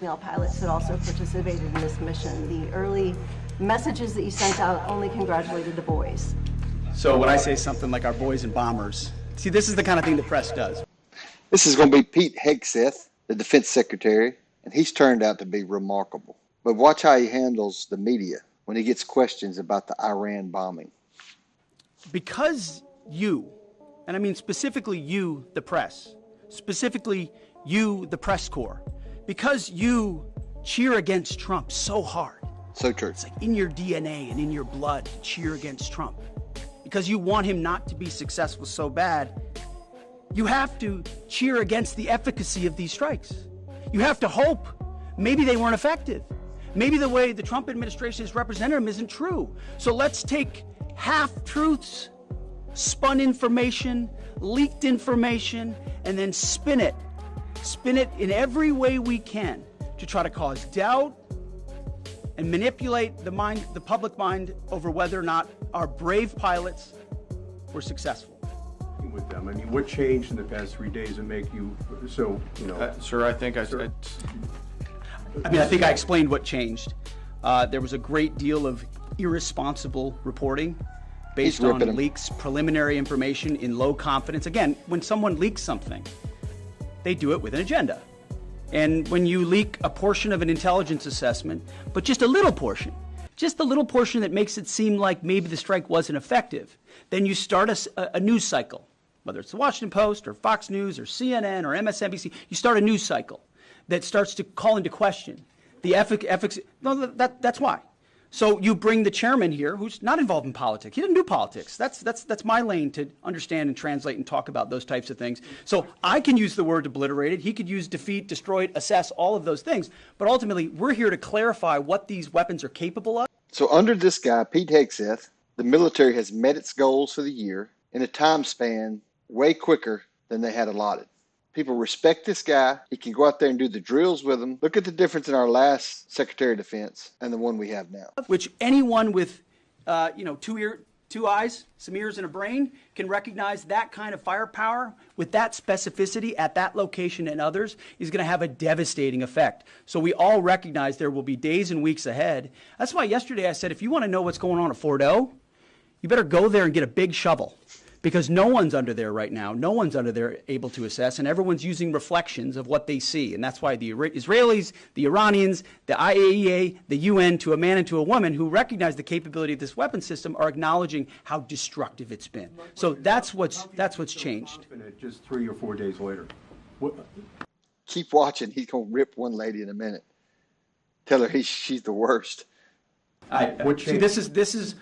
Female pilots had also participated in this mission. The early messages that you sent out only congratulated the boys. So when I say something like our boys and bombers, see, this is the kind of thing the press does. This is going to be Pete Hegseth, the defense secretary, and he's turned out to be remarkable. But watch how he handles the media when he gets questions about the Iran bombing. Because you, and I mean specifically you, the press, specifically you, the press corps, because you cheer against Trump so hard. So true. It's like in your DNA and in your blood to cheer against Trump. Because you want him not to be successful so bad, you have to cheer against the efficacy of these strikes. You have to hope maybe they weren't effective. Maybe the way the Trump administration has represented them isn't true. So let's take half-truths, spun information, leaked information, and then spin it. Spin it in every way we can to try to cause doubt and manipulate the public mind over whether or not our brave pilots were successful. With them, I mean, what changed in the past 3 days to make you so, Sir, I think I think I explained what changed. There was a great deal of irresponsible reporting based on leaks, preliminary information in low confidence. Again, when someone leaks something, they do it with an agenda. And when you leak a portion of an intelligence assessment, but just a little portion that makes it seem like maybe the strike wasn't effective, then you start a news cycle, whether it's the Washington Post or Fox News or CNN or MSNBC, you start a news cycle that starts to call into question the efficacy. No, that's why. So you bring the chairman here, who's not involved in politics. He didn't do politics. That's my lane to understand and translate and talk about those types of things. So I can use the word obliterated. He could use defeat, destroyed, assess, all of those things. But ultimately, we're here to clarify what these weapons are capable of. So under this guy, Pete Hegseth, the military has met its goals for the year in a time span way quicker than they had allotted. People respect this guy. He can go out there and do the drills with them. Look at the difference in our last Secretary of Defense and the one we have now. Which anyone with, two eyes, some ears, and a brain can recognize that kind of firepower with that specificity at that location and others is going to have a devastating effect. So we all recognize there will be days and weeks ahead. That's why yesterday I said, if you want to know what's going on at Fort O, you better go there and get a big shovel. Because no one's under there right now. No one's under there able to assess, and everyone's using reflections of what they see. And that's why the Israelis, the Iranians, the IAEA, the UN, to a man and to a woman who recognize the capability of this weapon system are acknowledging how destructive it's been. So that's what's changed. Just 3 or 4 days later. Keep watching. He's going to rip one lady in a minute. Tell her she's the worst. See, this is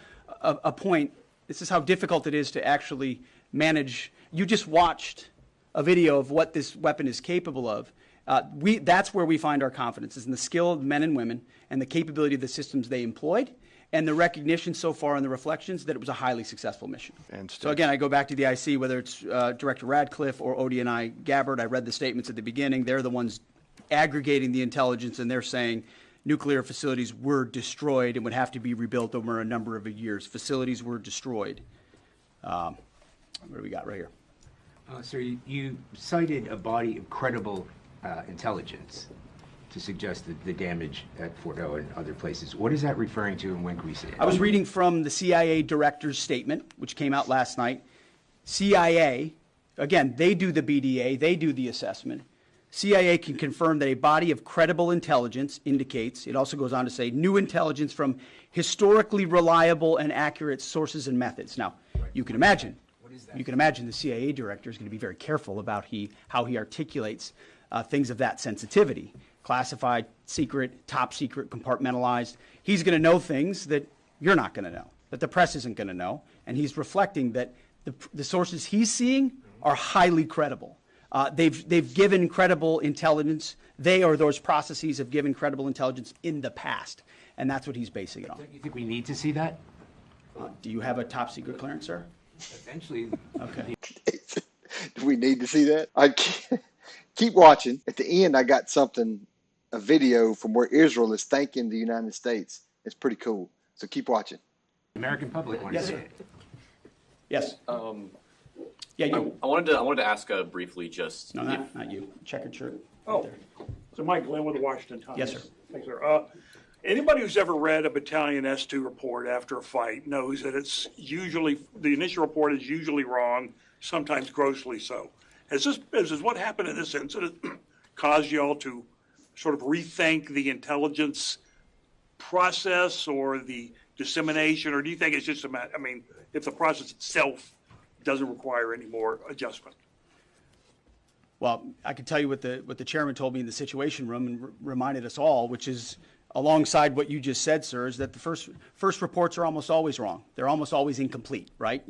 a point. This is how difficult it is to actually manage. You just watched a video of what this weapon is capable of. That's where we find our confidence, is in the skill of men and women and the capability of the systems they employed and the recognition so far in the reflections that it was a highly successful mission. So again, I go back to the IC, whether it's Director Radcliffe or ODNI Gabbard. I read the statements at the beginning. They're the ones aggregating the intelligence, and they're saying nuclear facilities were destroyed and would have to be rebuilt over a number of years. Facilities were destroyed. What do we got right here? Sir, you cited a body of credible intelligence to suggest that the damage at Fort O and other places. What is that referring to, and when can we see it? I was reading from the CIA director's statement, which came out last night. CIA, again, they do the BDA, they do the assessment. CIA can confirm that a body of credible intelligence indicates, it also goes on to say, new intelligence from historically reliable and accurate sources and methods. Now, you can imagine the CIA director is going to be very careful about how he articulates things of that sensitivity. Classified, secret, top secret, compartmentalized. He's going to know things that you're not going to know, that the press isn't going to know, and he's reflecting that the sources he's seeing are highly credible. They've given credible intelligence. They or those processes have given credible intelligence in the past, and that's what he's basing it on. Do you think we need to see that? Do you have a top secret clearance, sir? Eventually. Okay. Do we need to see that? I keep watching. At the end, I got a video from where Israel is thanking the United States. It's pretty cool. So keep watching. The American public wants to see it. Yes. Yeah, you. I wanted to ask briefly just. No, not you. Checkered shirt. Oh. Right there. So Mike Glenn with the Washington Times. Yes, sir. Thanks, sir. Anybody who's ever read a Battalion S2 report after a fight knows that it's usually, the initial report is usually wrong, sometimes grossly so. Has what happened in this incident caused y'all to sort of rethink the intelligence process or the dissemination, or do you think it's just a matter, I mean, if the process itself doesn't require any more adjustment? Well, I can tell you what the chairman told me in the Situation Room and reminded us all, which is alongside what you just said, sir, is that the first reports are almost always wrong. They're almost always incomplete, right?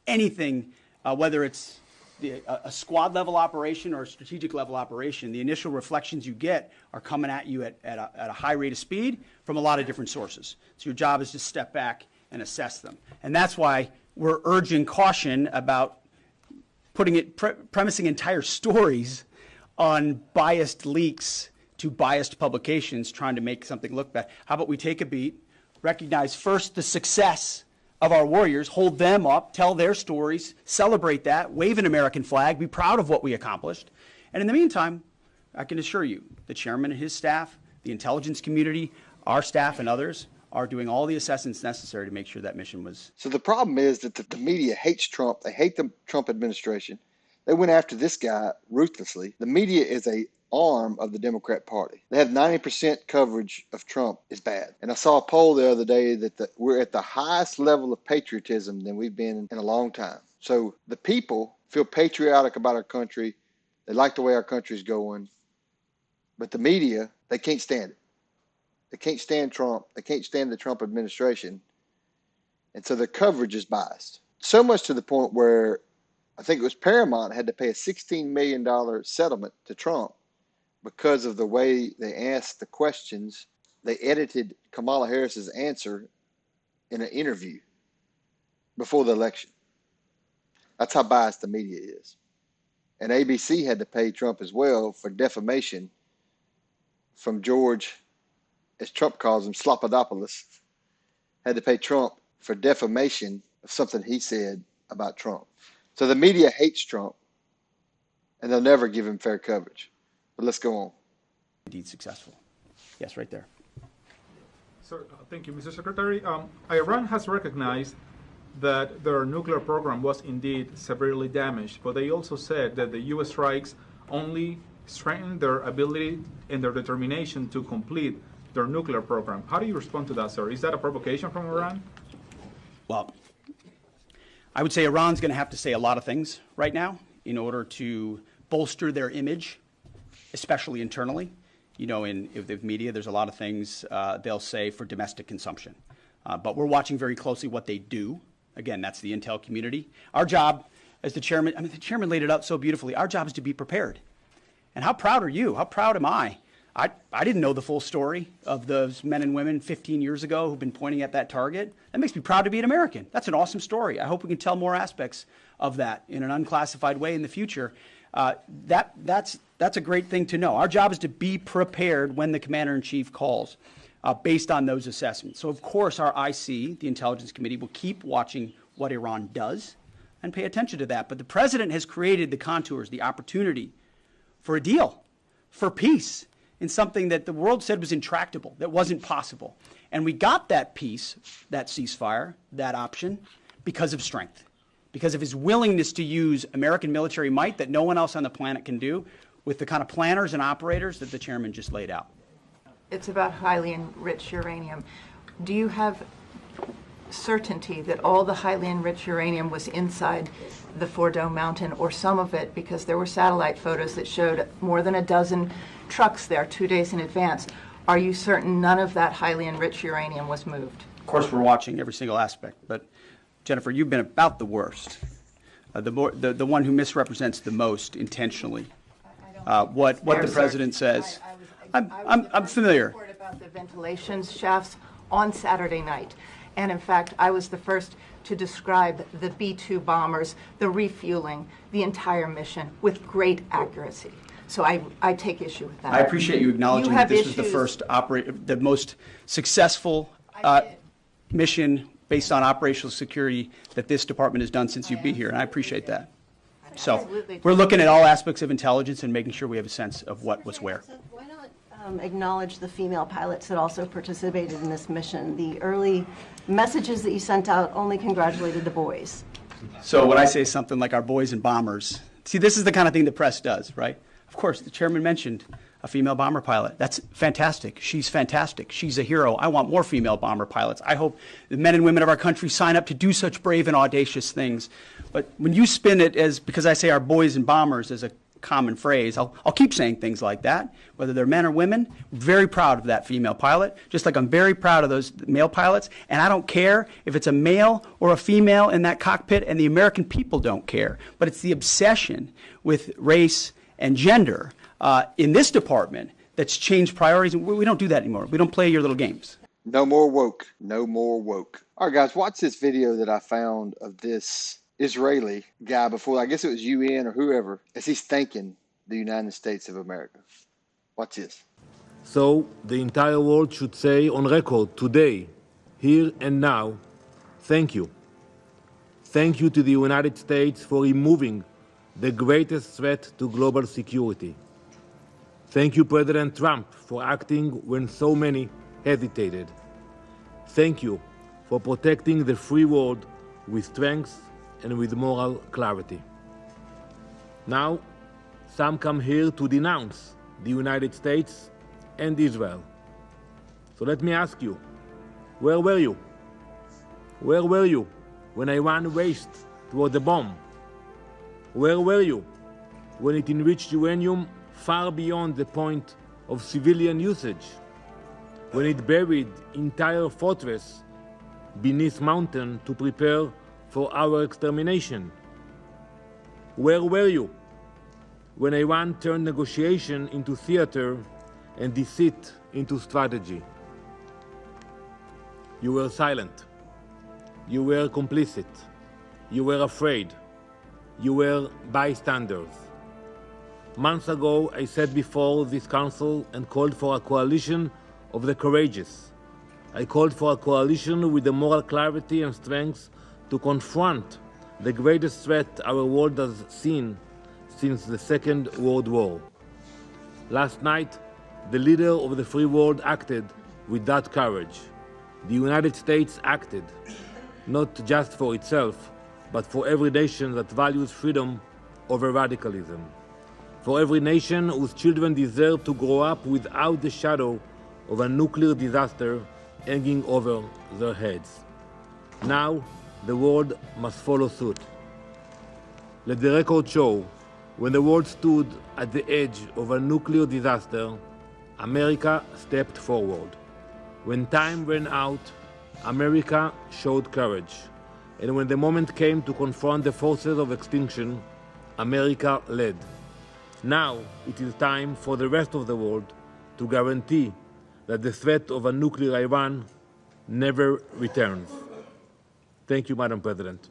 Anything, whether it's a squad level operation or a strategic level operation, the initial reflections you get are coming at you at a high rate of speed from a lot of different sources. So your job is to step back and assess them. And that's why we're urging caution about premising entire stories on biased leaks to biased publications trying to make something look bad. How about we take a beat, recognize first the success of our warriors, hold them up, tell their stories, celebrate that, wave an American flag, be proud of what we accomplished. And in the meantime, I can assure you, the chairman and his staff, the intelligence community, our staff and others are doing all the assessments necessary to make sure that mission was. So the problem is that the media hates Trump. They hate the Trump administration. They went after this guy ruthlessly. The media is a arm of the Democrat Party. They have 90% coverage of Trump is bad. And I saw a poll the other day that we're at the highest level of patriotism than we've been in a long time. So the people feel patriotic about our country. They like the way our country's going. But the media, they can't stand it. They can't stand Trump. They can't stand the Trump administration. And so their coverage is biased. So much to the point where I think it was Paramount had to pay a $16 million settlement to Trump because of the way they asked the questions. They edited Kamala Harris's answer in an interview before the election. That's how biased the media is. And ABC had to pay Trump as well for defamation from George, as Trump calls him, Slopadopoulos, had to pay Trump for defamation of something he said about Trump. So the media hates Trump, and they'll never give him fair coverage. But let's go on. Indeed successful. Yes, right there. Sir, thank you, Mr. Secretary. Iran has recognized that their nuclear program was indeed severely damaged, but they also said that the U.S. strikes only strengthened their ability and their determination to complete their nuclear program. How do you respond to that, sir? Is that a provocation from Iran? Well, I would say Iran's going to have to say a lot of things right now in order to bolster their image, especially internally. You know, in the media, there's a lot of things they'll say for domestic consumption. But we're watching very closely what they do. Again, that's the intel community. Our job as the chairman, the chairman laid it out so beautifully. Our job is to be prepared. And how proud are you? How proud am I? I didn't know the full story of those men and women 15 years ago who've been pointing at that target. That makes me proud to be an American. That's an awesome story. I hope we can tell more aspects of that in an unclassified way in the future. That's a great thing to know. Our job is to be prepared when the commander-in-chief calls based on those assessments. So, of course, our IC, the Intelligence Committee, will keep watching what Iran does and pay attention to that. But the president has created the contours, the opportunity for a deal, for peace, in something that the world said was intractable, that wasn't possible. And we got that peace, that ceasefire, that option, because of strength, because of his willingness to use American military might that no one else on the planet can do with the kind of planners and operators that the chairman just laid out. It's about highly enriched uranium. Do you have certainty that all the highly enriched uranium was inside the Fordo mountain, or some of it, because there were satellite photos that showed more than a dozen trucks there 2 days in advance? Are you certain none of that highly enriched uranium was moved? Of course, we're watching every single aspect, but Jennifer, you've been about the worst, the one who misrepresents the most intentionally. What the president says. I'm familiar. Report about the ventilation shafts on Saturday night, and in fact, I was the first to describe the B-2 bombers, the refueling, the entire mission with great accuracy. So I take issue with that. I appreciate you acknowledging that this was the first the most successful mission based on operational security that this department has done since you've been here, and I appreciate that. So Absolutely. we're looking at all aspects of intelligence and making sure we have a sense of what was where. Why not acknowledge the female pilots that also participated in this mission? The early messages that you sent out only congratulated the boys. So when I say something like our boys and bombers, see, this is the kind of thing the press does, right? Of course, the chairman mentioned a female bomber pilot. That's fantastic. She's fantastic. She's a hero. I want more female bomber pilots. I hope the men and women of our country sign up to do such brave and audacious things. But when you spin it as, because I say our boys and bombers as a common phrase, I'll keep saying things like that, whether they're men or women. I'm very proud of that female pilot, just like I'm very proud of those male pilots. And I don't care if it's a male or a female in that cockpit, and the American people don't care. But it's the obsession with race and gender in this department that's changed priorities. We don't do that anymore. We don't play your little games. No more woke. No more woke. All right, guys, watch this video that I found of this Israeli guy before, I guess it was UN or whoever, as he's thanking the United States of America. Watch this. So the entire world should say on record today, here and now, thank you. Thank you to the United States for removing the greatest threat to global security. Thank you, President Trump, for acting when so many hesitated. Thank you for protecting the free world with strength and with moral clarity. Now, some come here to denounce the United States and Israel. So let me ask you, where were you? Where were you when Iran raced toward the bomb? Where were you when it enriched uranium far beyond the point of civilian usage? When it buried entire fortress beneath mountain to prepare for our extermination? Where were you when Iran turned negotiation into theater and deceit into strategy? You were silent. You were complicit. You were afraid. You were bystanders. Months ago, I sat before this council and called for a coalition of the courageous. I called for a coalition with the moral clarity and strength to confront the greatest threat our world has seen since the Second World War. Last night, the leader of the free world acted with that courage. The United States acted, not just for itself, but for every nation that values freedom over radicalism. For every nation whose children deserve to grow up without the shadow of a nuclear disaster hanging over their heads. Now, the world must follow suit. Let the record show, when the world stood at the edge of a nuclear disaster, America stepped forward. When time ran out, America showed courage. And when the moment came to confront the forces of extinction, America led. Now it is time for the rest of the world to guarantee that the threat of a nuclear Iran never returns. Thank you, Madam President.